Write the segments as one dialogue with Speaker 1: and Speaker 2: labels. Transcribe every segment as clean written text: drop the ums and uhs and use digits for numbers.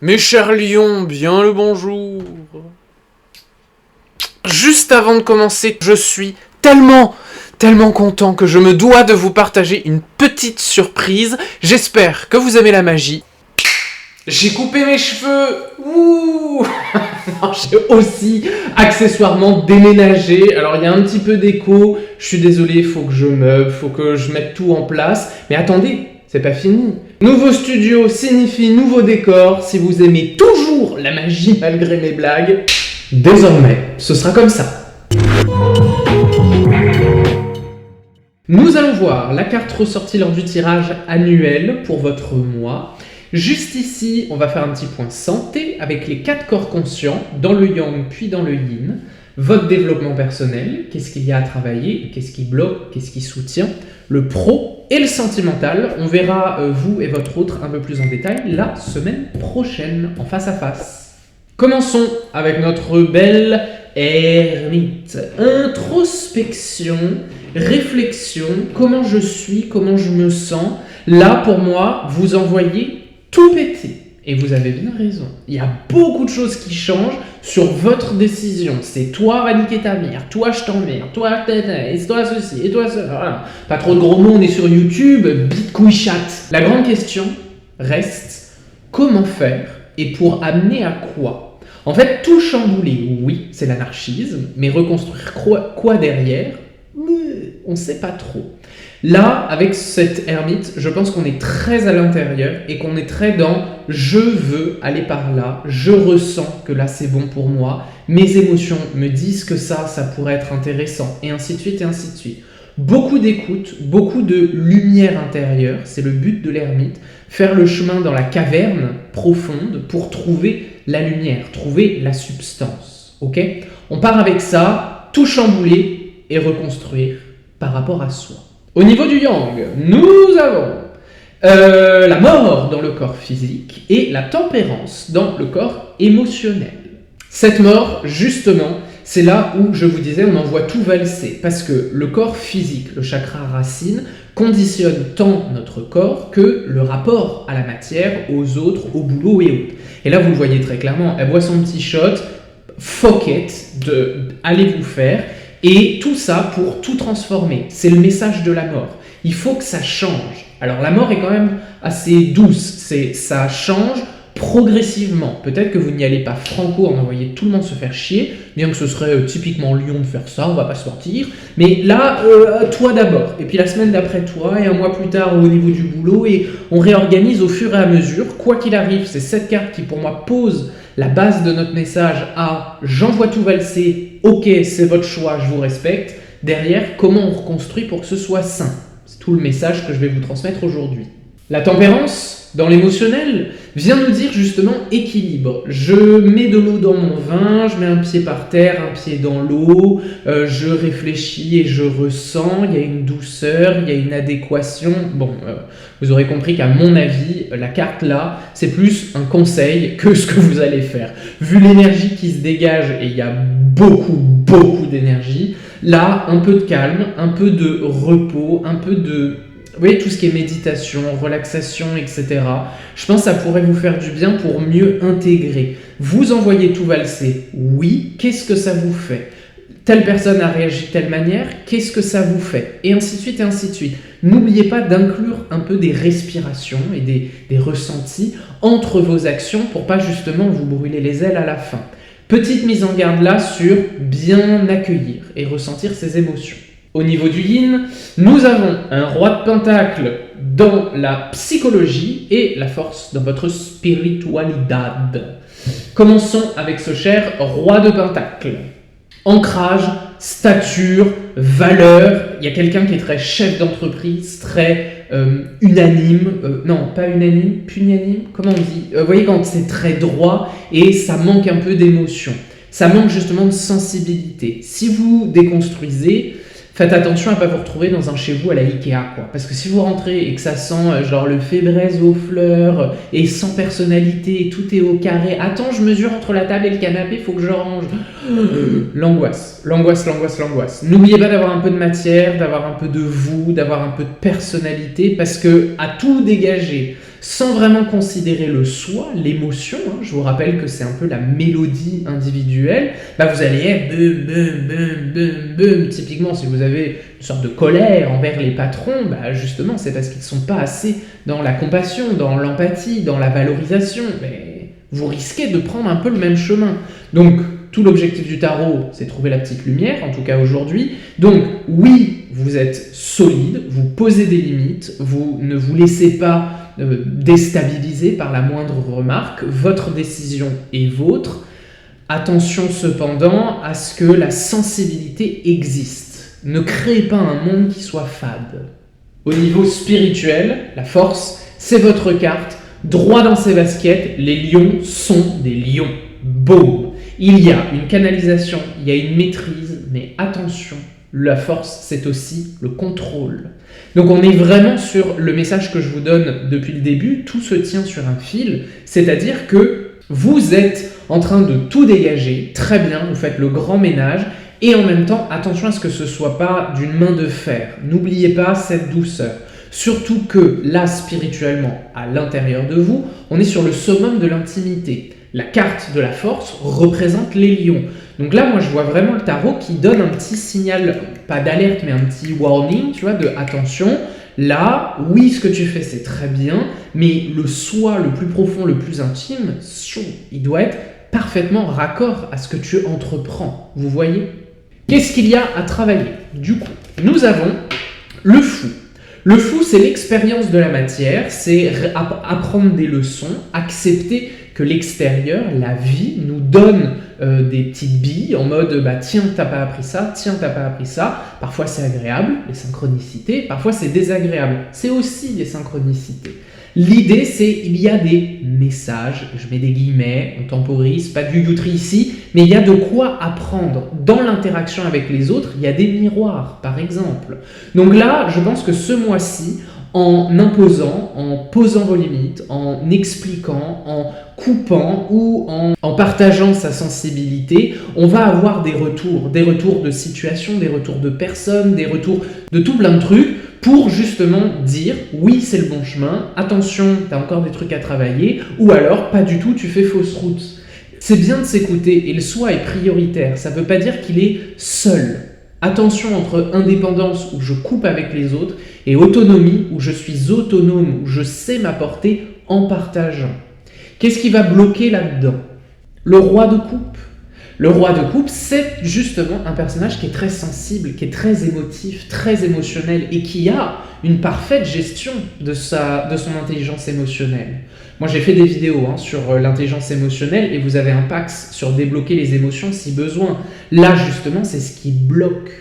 Speaker 1: Mes chers lions, bien le bonjour. Juste avant de commencer, je suis tellement content que je me dois de vous partager une petite surprise. J'espère que vous aimez la magie. J'ai coupé mes cheveux. Ouh. Non, j'ai aussi accessoirement déménagé. Alors il y a un petit peu d'écho. Je suis désolé, faut que je meuble, faut que je mette tout en place. Mais attendez, c'est pas fini. Nouveau studio signifie nouveau décor. Si vous aimez toujours la magie malgré mes blagues, désormais, ce sera comme ça. Nous allons voir la carte ressortie lors du tirage annuel pour votre mois. Juste ici, on va faire un petit point santé avec les 4 corps conscients, dans le yang puis dans le yin. Votre développement personnel, qu'est-ce qu'il y a à travailler, qu'est-ce qui bloque, qu'est-ce qui soutient, le pro et le sentimental. On verra vous et votre autre un peu plus en détail la semaine prochaine, en face à face. Commençons avec notre belle ermite. Introspection, réflexion, comment je suis, comment je me sens. Là, pour moi, vous envoyez tout péter. Et vous avez bien raison. Il y a beaucoup de choses qui changent sur votre décision. C'est toi, va niquer ta mère. Toi, je t'emmerde. Toi, et toi, ceci. Et toi, ça. Voilà. Pas trop de gros mots, on est sur YouTube. Bite, couille, chatte. La grande question reste comment faire et pour amener à quoi? En fait, tout chambouler, oui, c'est l'anarchisme. Mais reconstruire quoi derrière? On ne sait pas trop. Là, avec cette ermite, je pense qu'on est très à l'intérieur et qu'on est très dans « je veux aller par là, je ressens que là c'est bon pour moi, mes émotions me disent que ça pourrait être intéressant, et ainsi de suite, et ainsi de suite ». Beaucoup d'écoute, beaucoup de lumière intérieure, c'est le but de l'ermite, faire le chemin dans la caverne profonde pour trouver la lumière, trouver la substance. Ok ? On part avec ça, tout chambouler et reconstruire par rapport à soi. Au niveau du yang, nous avons la mort dans le corps physique et la tempérance dans le corps émotionnel. Cette mort, justement, c'est là où je vous disais, on en voit tout valser, parce que le corps physique, le chakra racine, conditionne tant notre corps que le rapport à la matière, aux autres, au boulot et autres. Et là, vous le voyez très clairement, elle boit son petit shot, fuck it, allez vous faire. Et tout ça pour tout transformer. C'est le message de la mort. Il faut que ça change. Alors la mort est quand même assez douce. Ça change progressivement. Peut-être que vous n'y allez pas franco en envoyant tout le monde se faire chier, bien que ce serait typiquement Lyon de faire ça, on va pas se mentir. Mais là, toi d'abord. Et puis la semaine d'après toi, et un mois plus tard au niveau du boulot. Et on réorganise au fur et à mesure. Quoi qu'il arrive, c'est cette carte qui pour moi pose la base de notre message à « j'envoie tout valser, ok, c'est votre choix, je vous respecte ». Derrière, comment on reconstruit pour que ce soit sain. C'est tout le message que je vais vous transmettre aujourd'hui. La tempérance, dans l'émotionnel, vient nous dire justement équilibre. Je mets de l'eau dans mon vin, je mets un pied par terre, un pied dans l'eau, je réfléchis et je ressens, il y a une douceur, il y a une adéquation. Bon, vous aurez compris qu'à mon avis, la carte là, c'est plus un conseil que ce que vous allez faire. Vu l'énergie qui se dégage, et il y a beaucoup d'énergie, là, un peu de calme, un peu de repos, un peu de... Vous voyez, tout ce qui est méditation, relaxation, etc. Je pense que ça pourrait vous faire du bien pour mieux intégrer. Vous envoyez tout valser, oui, qu'est-ce que ça vous fait ? Telle personne a réagi de telle manière, qu'est-ce que ça vous fait ? Et ainsi de suite, et ainsi de suite. N'oubliez pas d'inclure un peu des respirations et des ressentis entre vos actions pour pas justement vous brûler les ailes à la fin. Petite mise en garde là sur bien accueillir et ressentir ses émotions. Au niveau du yin, nous avons un roi de pentacle dans la psychologie et la force dans votre spiritualité. Commençons avec ce cher roi de pentacle. Ancrage, stature, valeur. Il y a quelqu'un qui est très chef d'entreprise, très unanime. Non, pas unanime, pugnanime. Comment on dit ? Vous voyez, quand c'est très droit et ça manque un peu d'émotion. Ça manque justement de sensibilité. Si vous déconstruisez, faites attention à ne pas vous retrouver dans un chez vous à la Ikea, quoi. Parce que si vous rentrez et que ça sent genre le fait braise aux fleurs et sans personnalité, et tout est au carré, attends, je mesure entre la table et le canapé, faut que je range. L'angoisse. N'oubliez pas d'avoir un peu de matière, d'avoir un peu de vous, d'avoir un peu de personnalité, parce que à tout dégager, sans vraiment considérer le soi, l'émotion, hein, je vous rappelle que c'est un peu la mélodie individuelle, vous allez être boum, boum, boum, boum, boum. Typiquement, si vous avez une sorte de colère envers les patrons, justement, c'est parce qu'ils ne sont pas assez dans la compassion, dans l'empathie, dans la valorisation. Mais vous risquez de prendre un peu le même chemin. Donc, tout l'objectif du tarot, c'est trouver la petite lumière, en tout cas aujourd'hui. Donc, oui, vous êtes solide, vous posez des limites, vous ne vous laissez pas déstabiliser par la moindre remarque, votre décision est vôtre. Attention cependant à ce que la sensibilité existe. Ne créez pas un monde qui soit fade. Au niveau spirituel, la force, c'est votre carte. Droit dans ses baskets, les lions sont des lions. Boum! Il y a une canalisation, il y a une maîtrise, mais attention, la force, c'est aussi le contrôle. Donc on est vraiment sur le message que je vous donne depuis le début, tout se tient sur un fil, c'est-à-dire que vous êtes en train de tout dégager, très bien, vous faites le grand ménage, et en même temps, attention à ce que ce ne soit pas d'une main de fer. N'oubliez pas cette douceur. Surtout que là, spirituellement, à l'intérieur de vous, on est sur le summum de l'intimité. La carte de la force représente les lions. Donc là, moi, je vois vraiment le tarot qui donne un petit signal, pas d'alerte, mais un petit warning, tu vois, de attention. Là, oui, ce que tu fais, c'est très bien, mais le soi le plus profond, le plus intime, il doit être parfaitement raccord à ce que tu entreprends. Vous voyez ? Qu'est-ce qu'il y a à travailler ? Du coup, nous avons le fou. Le fou, c'est l'expérience de la matière, c'est apprendre des leçons, accepter que l'extérieur, la vie, nous donne des petites billes en mode tiens, t'as pas appris ça, tiens, t'as pas appris ça. Parfois c'est agréable, les synchronicités, parfois c'est désagréable. C'est aussi des synchronicités. L'idée, c'est il y a des messages, je mets des guillemets, on temporise, pas du youtri ici, mais il y a de quoi apprendre. Dans l'interaction avec les autres, il y a des miroirs, par exemple. Donc là, je pense que ce mois-ci, en imposant, en posant vos limites, en expliquant, en coupant ou en partageant sa sensibilité, on va avoir des retours de situation, des retours de personnes, des retours de tout plein de trucs, pour justement dire oui c'est le bon chemin, attention t'as encore des trucs à travailler, ou alors pas du tout tu fais fausse route. C'est bien de s'écouter et le soi est prioritaire, ça ne veut pas dire qu'il est seul. Attention entre indépendance où je coupe avec les autres et autonomie où je suis autonome, où je sais m'apporter en partageant. Qu'est-ce qui va bloquer là-dedans ? Le roi de coupe. Le roi de coupe, c'est justement un personnage qui est très sensible, qui est très émotif, très émotionnel et qui a une parfaite gestion de son intelligence émotionnelle. Moi, j'ai fait des vidéos sur l'intelligence émotionnelle et vous avez un Pax sur débloquer les émotions si besoin. Là, justement, c'est ce qui bloque.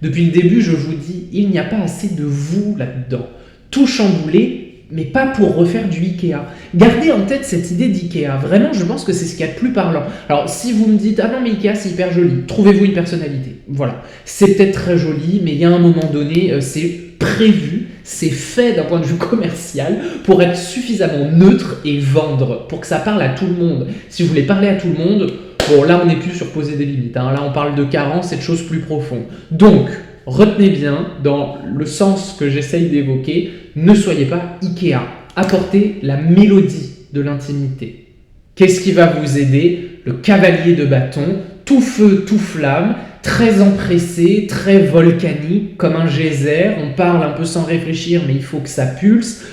Speaker 1: Depuis le début, je vous dis, il n'y a pas assez de vous là-dedans. Tout chamboulé, mais pas pour refaire du Ikea. Gardez en tête cette idée d'Ikea. Vraiment, je pense que c'est ce qu'il y a de plus parlant. Alors, si vous me dites « Ah non, mais Ikea, c'est hyper joli. » Trouvez-vous une personnalité. Voilà. C'est peut-être très joli, mais il y a un moment donné, c'est prévu, c'est fait d'un point de vue commercial pour être suffisamment neutre et vendre, pour que ça parle à tout le monde. Si vous voulez parler à tout le monde, bon, là, on n'est plus sur poser des limites. Là, on parle de carence et de choses plus profondes. Donc, retenez bien, dans le sens que j'essaye d'évoquer, ne soyez pas Ikea. Apportez la mélodie de l'intimité. Qu'est-ce qui va vous aider ? Le cavalier de bâton, tout feu, tout flamme, très empressé, très volcanique, comme un geyser. On parle un peu sans réfléchir, mais il faut que ça pulse.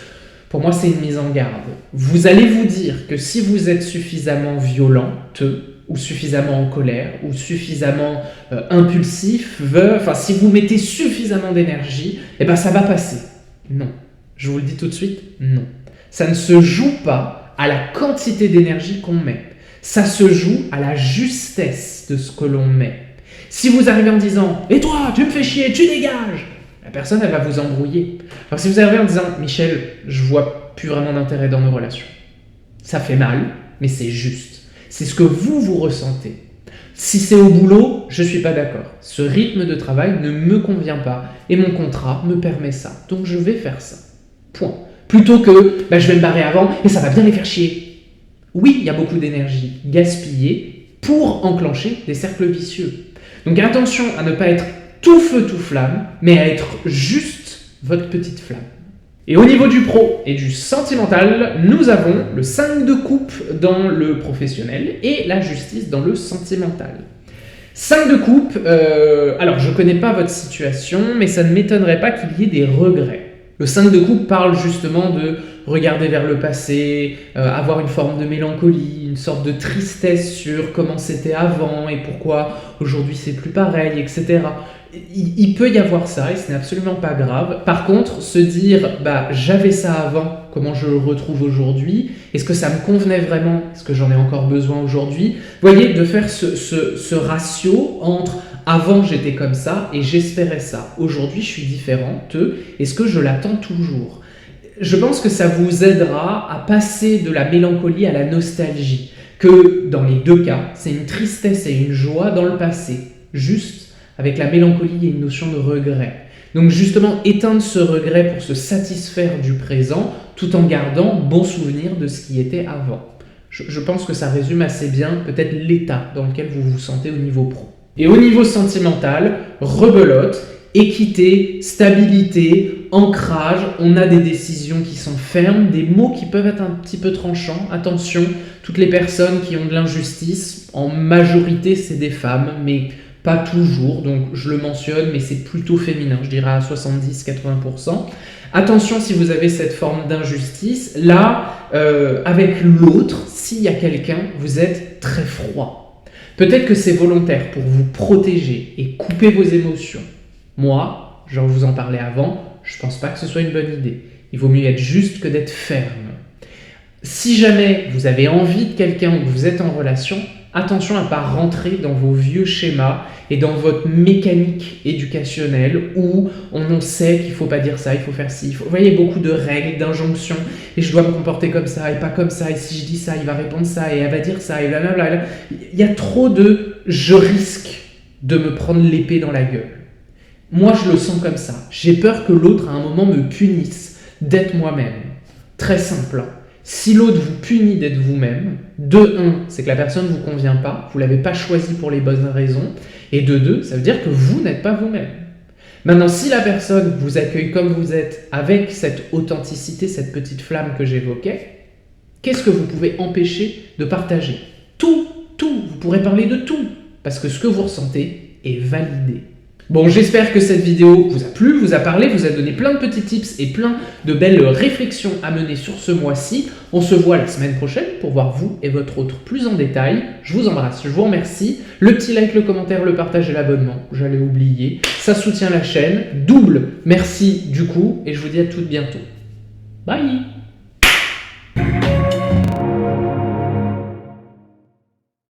Speaker 1: Pour moi, c'est une mise en garde. Vous allez vous dire que si vous êtes suffisamment violente, ou suffisamment en colère, ou suffisamment impulsif, si vous mettez suffisamment d'énergie, ça va passer. Non. Je vous le dis tout de suite, non. Ça ne se joue pas à la quantité d'énergie qu'on met. Ça se joue à la justesse de ce que l'on met. Si vous arrivez en disant « Et toi, tu me fais chier, tu dégages !» La personne, elle va vous embrouiller. Alors si vous arrivez en disant « Michel, je vois plus vraiment d'intérêt dans nos relations. » Ça fait mal, mais c'est juste. C'est ce que vous ressentez. Si c'est au boulot, je ne suis pas d'accord. Ce rythme de travail ne me convient pas et mon contrat me permet ça. Donc je vais faire ça. Point. Plutôt que je vais me barrer avant et ça va bien les faire chier. Oui, il y a beaucoup d'énergie gaspillée pour enclencher des cercles vicieux. Donc attention à ne pas être tout feu, tout flamme, mais à être juste votre petite flamme. Et au niveau du pro et du sentimental, nous avons le 5 de coupe dans le professionnel et la justice dans le sentimental. 5 de coupe, alors je connais pas votre situation, mais ça ne m'étonnerait pas qu'il y ait des regrets. Le 5 de coupe parle justement de regarder vers le passé, avoir une forme de mélancolie, une sorte de tristesse sur comment c'était avant et pourquoi aujourd'hui c'est plus pareil, etc. Il peut y avoir ça et ce n'est absolument pas grave. Par contre, se dire j'avais ça avant, comment je le retrouve aujourd'hui, est-ce que ça me convenait vraiment, est-ce que j'en ai encore besoin aujourd'hui, vous voyez, de faire ce ratio entre avant j'étais comme ça et j'espérais ça, aujourd'hui je suis différente, est-ce que je l'attends toujours? Je pense que ça vous aidera à passer de la mélancolie à la nostalgie, que dans les deux cas, c'est une tristesse et une joie dans le passé, juste avec la mélancolie, il y a une notion de regret. Donc justement, éteindre ce regret pour se satisfaire du présent, tout en gardant bon souvenir de ce qui était avant. Je pense que ça résume assez bien peut-être l'état dans lequel vous vous sentez au niveau pro. Et au niveau sentimental, rebelote, équité, stabilité, ancrage, on a des décisions qui sont fermes, des mots qui peuvent être un petit peu tranchants. Attention, toutes les personnes qui ont de l'injustice, en majorité c'est des femmes, mais pas toujours, donc je le mentionne, mais c'est plutôt féminin, je dirais à 70-80%. Attention si vous avez cette forme d'injustice, là, avec l'autre, s'il y a quelqu'un, vous êtes très froid. Peut-être que c'est volontaire pour vous protéger et couper vos émotions. Moi, je vous en parlais avant, je pense pas que ce soit une bonne idée. Il vaut mieux être juste que d'être ferme. Si jamais vous avez envie de quelqu'un ou que vous êtes en relation, attention à ne pas rentrer dans vos vieux schémas et dans votre mécanique éducationnelle où on sait qu'il ne faut pas dire ça, il faut faire ci. Vous voyez, beaucoup de règles, d'injonctions, et je dois me comporter comme ça et pas comme ça, et si je dis ça, il va répondre ça, et elle va dire ça, et blablabla. Il y a trop de « je risque de me prendre l'épée dans la gueule ». Moi, je le sens comme ça. J'ai peur que l'autre, à un moment, me punisse d'être moi-même. Très simple, hein. Si l'autre vous punit d'être vous-même, de 1, c'est que la personne ne vous convient pas, vous ne l'avez pas choisi pour les bonnes raisons, et de 2, ça veut dire que vous n'êtes pas vous-même. Maintenant, si la personne vous accueille comme vous êtes, avec cette authenticité, cette petite flamme que j'évoquais, qu'est-ce que vous pouvez empêcher de partager? Tout, vous pourrez parler de tout, parce que ce que vous ressentez est validé. Bon, j'espère que cette vidéo vous a plu, vous a parlé, vous a donné plein de petits tips et plein de belles réflexions à mener sur ce mois-ci. On se voit la semaine prochaine pour voir vous et votre autre plus en détail. Je vous embrasse, je vous remercie. Le petit like, le commentaire, le partage et l'abonnement, j'allais oublier. Ça soutient la chaîne. Double merci du coup et je vous dis à toutes bientôt. Bye!